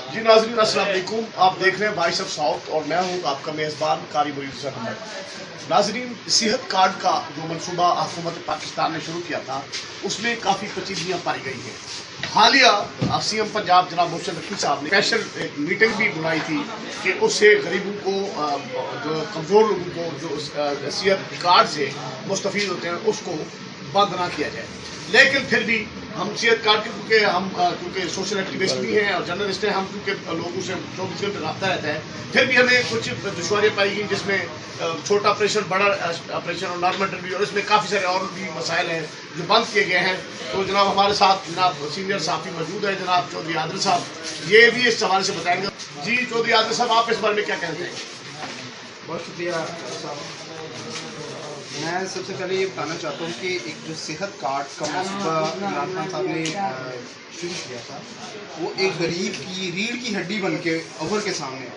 जी नाज़रीन अस्सलाम वालेकुम। आप देख रहे हैं वॉइस ऑफ साउथ और मैं हूं आपका मेज़बान कारी मुईज़ अहमद। नाज़रीन, सेहत कार्ड का जो मनसूबा हुकूमत पाकिस्तान ने शुरू किया था उसमें काफ़ी पेचीदगियाँ पाई गई हैं। हालिया CM पंजाब जनाब मोहसिन नकवी साहब ने स्पेशल एक मीटिंग भी बुलाई थी कि उससे गरीबों को जो कमज़ोर लोगों को जो सेहत कार्ड से मुस्तफ़ीद होते हैं उसको बंद ना किया जाए। लेकिन फिर भी हम सेहत कार्ड के क्योंकि सोशल एक्टिविस्ट भी हैं और जर्नलिस्ट हैं, हम क्योंकि लोगों से 24 घंटे रब्ता रहता है, फिर भी हमें कुछ दुश्वारियाँ पाई गई जिसमें छोटा ऑपरेशन, बड़ा ऑपरेशन और नॉर्मल डिलीवरी, और इसमें काफ़ी सारे और भी मसाइल हैं जो बंद किए गए हैं। तो जनाब हमारे साथ जनाब सीनियर साफ़ी मौजूद है, जनाब चौधरी आदिल साहब, ये भी इस हवाले से बताएंगे। जी चौधरी आदिल साहब, आप इस बारे में क्या कहते हैं? बहुत शुक्रिया साहब। मैं सबसे पहले ये बताना चाहता हूँ कि एक जो सेहत कार्ड का मसला इमरान खान साहब ने शुरू किया था, वो एक गरीब की रीढ़ की हड्डी बन के अव्वल के सामने,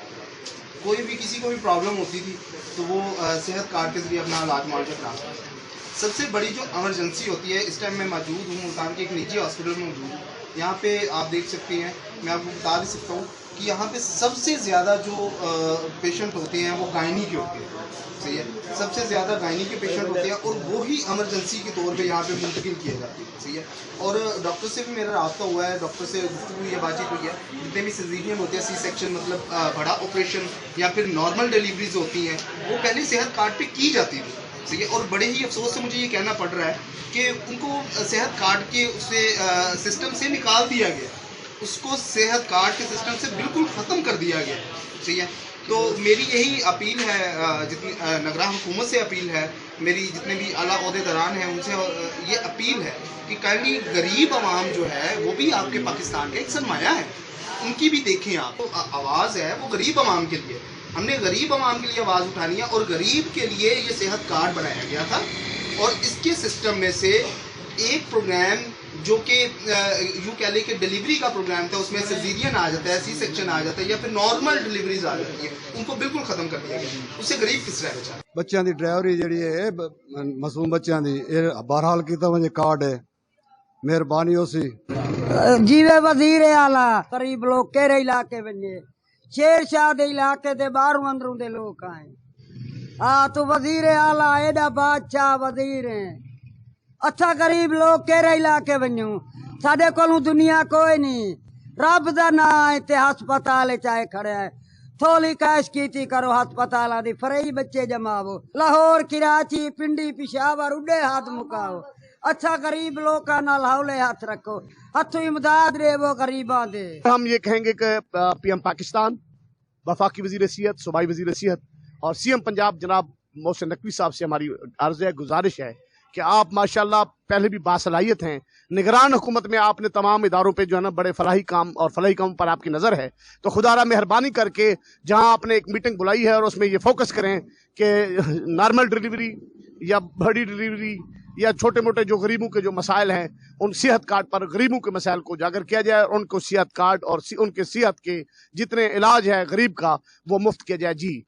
कोई भी किसी को भी प्रॉब्लम होती थी तो वो सेहत कार्ड के ज़रिए अपना इलाज मुआवजा करा सकता था। सबसे बड़ी जो इमरजेंसी होती है, इस टाइम मैं मौजूद हूँ मुल्तान के एक निजी हॉस्पिटल में मौजूद हूँ। यहाँ पे आप देख सकते हैं, मैं आपको बता भी सकता हूँ कि यहाँ पे सबसे ज़्यादा जो पेशेंट होते हैं वो गायनी के होते हैं। सही है, सबसे ज़्यादा गायनी के पेशेंट होते हैं और वो ही इमरजेंसी के तौर पे यहाँ पे मुंतकिल किए जाते हैं। सही है, और डॉक्टर से भी मेरा रास्ता हुआ है, डॉक्टर से गुफ्तगू हुई है, बातचीत हुई है। जितने भी सिजेरियन होते हैं, सी सेक्शन मतलब बड़ा ऑपरेशन या फिर नॉर्मल डिलीवरीज होती हैं, वो पहले सेहत कार्ड पे की जाती थी। सही है, और बड़े ही अफसोस से मुझे ये कहना पड़ रहा है कि उनको सेहत कार्ड के उससे सिस्टम से निकाल दिया गया, उसको सेहत कार्ड के सिस्टम से बिल्कुल ख़त्म कर दिया गया। सही है, तो मेरी यही अपील है, जितनी निगरान हुकूमत से अपील है, मेरी जितने भी आला ओहदेदारान हैं उनसे ये अपील है कि काइंडली गरीब आवाम जो है वो भी आपके पाकिस्तान का एक सरमाया है, उनकी भी देखें आप। तो आवाज़ है वो गरीब आवाम के लिए, हमने गरीब आवाम के लिए आवाज़ उठानी है और गरीब के लिए ये सेहत कार्ड बनाया गया था। और इसके सिस्टम में से एक प्रोग्राम जो कि यूँ कह लें कि डिलीवरी का प्रोग्राम था, उसमें सिजेरियन आ जाता है, सी सेक्शन आ जाता है या फिर नॉर्मल डिलीवरीज आ जाती है, उनको बिल्कुल ख़त्म कर दिया गया। उससे गरीब किस तरह बचा? बच्चों की ड्राइवरी जी है मासूम बच्चों की बहरहाल किया मुझे कार्ड है, मेहरबानी होसी। जीवे वजीर आला गरीब लोग केरे इलाके बने, शेर शाह दे इलाके दे बाहरों अंदरों दे लोग आए। तो वजीर आला एडा बादशाह वजीर है, अच्छा गरीब लोग केरे इलाके बनू, साडे कोलों दुनिया कोई नहीं, रब दा नाम ते हस्पताल चाहे खड़े है, थोली कैश कीती करो हस्पताल दी, फरई बच्चे जमावो, लाहौर कराची पिंडी पिशावर उड़े हाथ मुकाओ। अच्छा गरीब लोग का नाल हौले हाथ रखो, हथों इमदाद दे वो गरीबां दे। हम ये कहेंगे कि PM पाकिस्तान, वफाकी वज़ीर सेहत, सूबाई वज़ीर सेहत और CM पंजाब जनाब मोहसिन नकवी साहब से हमारी अर्ज़ है, गुजारिश है कि आप माशाल्लाह पहले भी बासलाहियत हैं, निगरान हुकूमत में आपने तमाम इदारों पे जो है ना बड़े फलाही काम और फलाही काम पर आपकी नज़र है, तो खुदारा मेहरबानी करके जहां आपने एक मीटिंग बुलाई है और उसमें ये फोकस करें कि नॉर्मल डिलीवरी या बड़ी डिलीवरी या छोटे मोटे जो गरीबों के जो मसाइल हैं, उन सेहत कार्ड पर गरीबों के मसाइल को उजागर किया जाए और उनको सेहत कार्ड और उनके सेहत के जितने इलाज है गरीब का वो मुफ्त किया जाए। जी